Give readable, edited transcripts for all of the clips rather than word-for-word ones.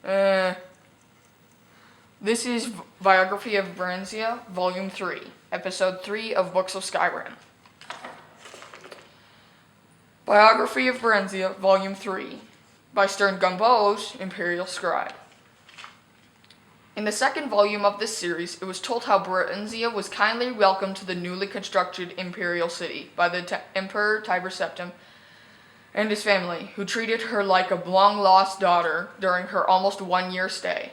This is Biography of Barenziah, Volume 3, Episode 3 of Books of Skyrim. Biography of Barenziah, Volume 3, by Stern Gumbo's Imperial Scribe. In the second volume of this series, it was told how Barenziah was kindly welcomed to the newly constructed imperial city by the Emperor Tiber Septim and his family, who treated her like a long-lost daughter during her almost one-year stay.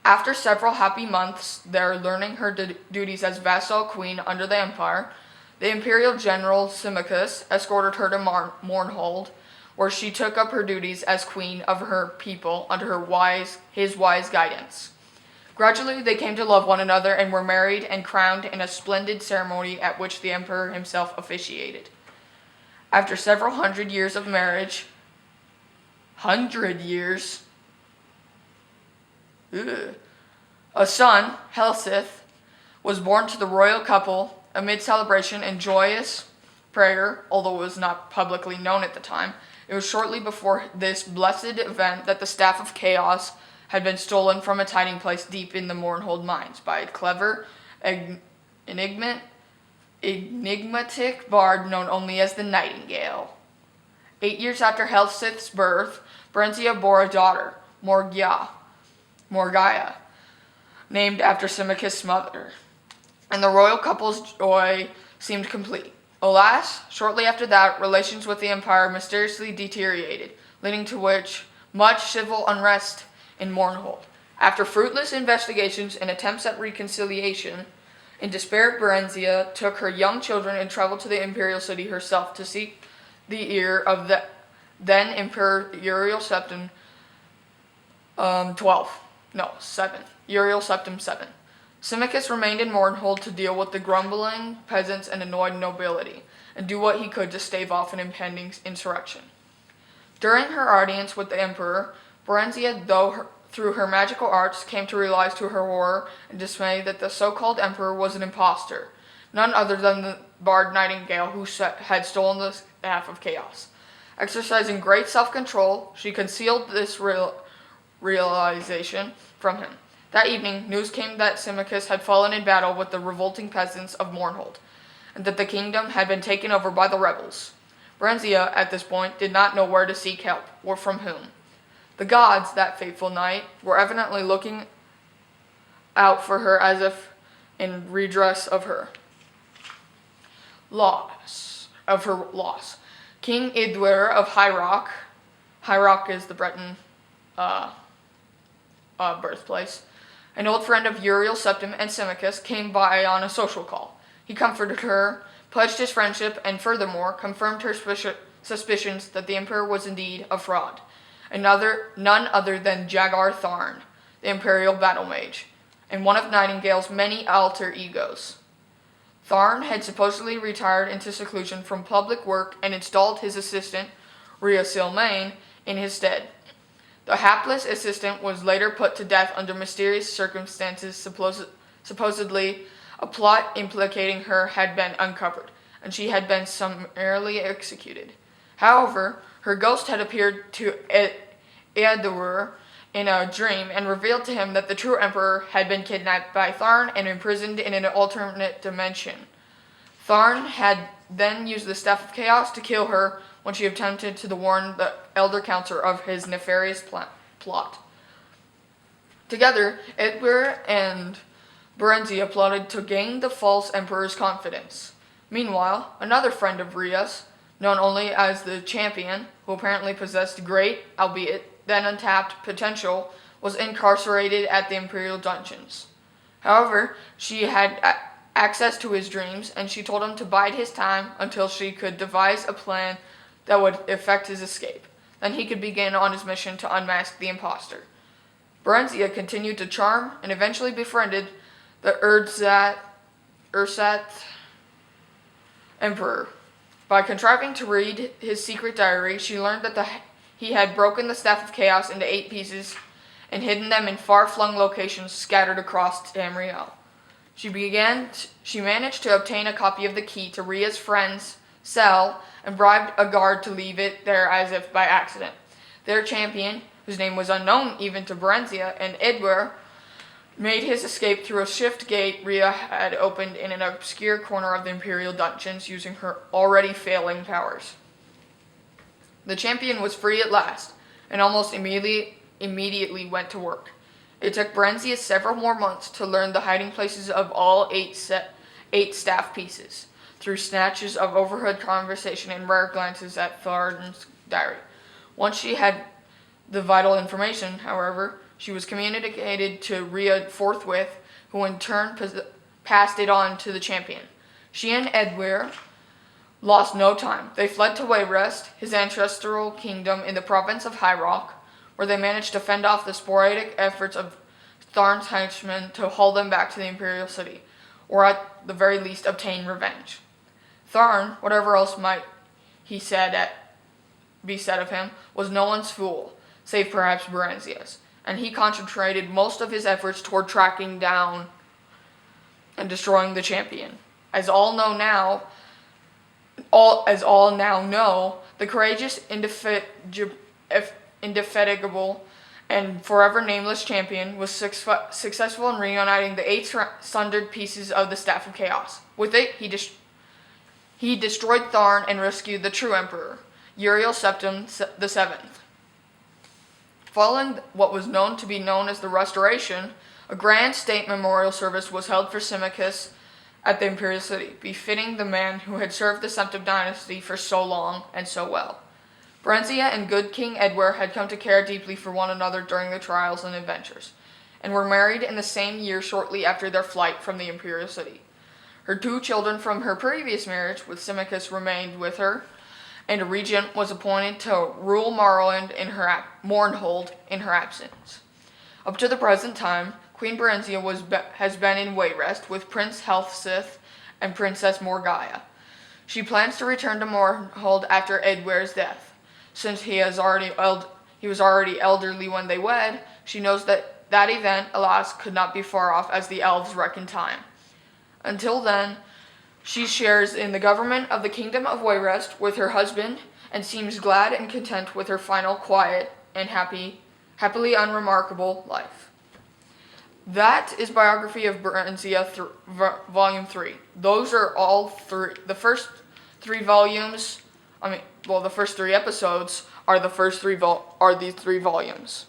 After several happy months there learning her duties as vassal queen under the empire, the imperial general Symmachus escorted her to Mournhold, where she took up her duties as queen of her people under his wise guidance. Gradually they came to love one another and were married and crowned in a splendid ceremony at which the emperor himself officiated. After several hundred years of marriage, a son, Helsith, was born to the royal couple amid celebration and joyous prayer, although it was not publicly known at the time. It was shortly before this blessed event that the Staff of Chaos had been stolen from its hiding place deep in the Mournhold mines by a clever, enigmatic bard known only as the Nightingale. 8 years after Helsith's birth, Barenziah bore a daughter, Morgiah, named after Symmachus' mother, and the royal couple's joy seemed complete. Alas, shortly after that, relations with the empire mysteriously deteriorated, leading to much civil unrest in Mournhold. After fruitless investigations and attempts at reconciliation, in despair, Barenziah took her young children and traveled to the imperial city herself to seek the ear of the then Emperor Uriel Septim Uriel Septim 7. Symmachus remained in Mournhold to deal with the grumbling peasants and annoyed nobility, and do what he could to stave off an impending insurrection. During her audience with the emperor, Barenziah, through her magical arts, came to realize to her horror and dismay that the so-called emperor was an impostor, none other than the bard Nightingale who had stolen the Staff of Chaos. Exercising great self-control, she concealed this realization from him. That evening, news came that Symmachus had fallen in battle with the revolting peasants of Mournhold, and that the kingdom had been taken over by the rebels. Barenziah, at this point, did not know where to seek help, or from whom. The gods, that fateful night, were evidently looking out for her as if in redress of her loss. King Idwir of High Rock is the Breton birthplace, an old friend of Uriel Septim and Symmachus, came by on a social call. He comforted her, pledged his friendship, and furthermore confirmed her suspicions that the emperor was indeed a fraud. None other than Jagar Tharn, the imperial battle mage, and one of Nightingale's many alter egos. Tharn had supposedly retired into seclusion from public work and installed his assistant, Rhea Silmain, in his stead. The hapless assistant was later put to death under mysterious circumstances. Supposedly, a plot implicating her had been uncovered, and she had been summarily executed. However, her ghost had appeared to Epidode in a dream and revealed to him that the true emperor had been kidnapped by Tharn and imprisoned in an alternate dimension. Tharn had then used the Staff of Chaos to kill her when she attempted to warn the elder counselor of his nefarious plot. Together, Idwir and Barenziah plotted to gain the false emperor's confidence. Meanwhile, another friend of Rhea's, known only as the Champion, who apparently possessed great, albeit then untapped, potential, was incarcerated at the Imperial dungeons. However, she had access to his dreams, and she told him to bide his time until she could devise a plan that would effect his escape. Then he could begin on his mission to unmask the impostor. Barenziah continued to charm and eventually befriended the Ursat Emperor. By contriving to read his secret diary, she learned that he had broken the Staff of Chaos into 8 pieces and hidden them in far-flung locations scattered across Tamriel. She managed to obtain a copy of the key to Rhea's friend's cell and bribed a guard to leave it there as if by accident. Their champion, whose name was unknown even to Barenziah, and Edward made his escape through a shift gate Rhea had opened in an obscure corner of the Imperial dungeons using her already failing powers. The champion was free at last, and almost immediately went to work. It took Barenziah several more months to learn the hiding places of all eight staff pieces, through snatches of overheard conversation and rare glances at Tharn's diary. Once she had the vital information, however, she was communicated to Rhea forthwith, who in turn passed it on to the champion. She and Edward lost no time. They fled to Wayrest, his ancestral kingdom in the province of High Rock, where they managed to fend off the sporadic efforts of Tharn's henchmen to haul them back to the Imperial City, or at the very least obtain revenge. Tharn, whatever else might be said of him, was no one's fool, save perhaps Barenziah's, and he concentrated most of his efforts toward tracking down and destroying the champion. As all now know, the courageous, indefatigable, and forever nameless champion was successful in reuniting the 8 sundered pieces of the Staff of Chaos. With it, he destroyed Tharn and rescued the true emperor, Uriel Septim VII. Following what was known as the Restoration, a grand state memorial service was held for Symmachus at the Imperial City, befitting the man who had served the Septim dynasty for so long and so well. Barenziah and good King Edward had come to care deeply for one another during their trials and adventures, and were married in the same year shortly after their flight from the Imperial City. Her 2 children from her previous marriage with Symmachus remained with her, and a regent was appointed to rule Mournhold in her absence. Up to the present time, Queen Barenziah has been in Wayrest with Prince Healthsith and Princess Morgaya. She plans to return to Mournhold after Edward's death. Since he was already elderly when they wed, she knows that event, alas, could not be far off as the elves reckon time. Until then, she shares in the government of the Kingdom of Wayrest with her husband, and seems glad and content with her final quiet and happily unremarkable life. That is Biography of Barenziah, Volume 3. Those are all the first 3 volumes. The first 3 episodes are these 3 volumes.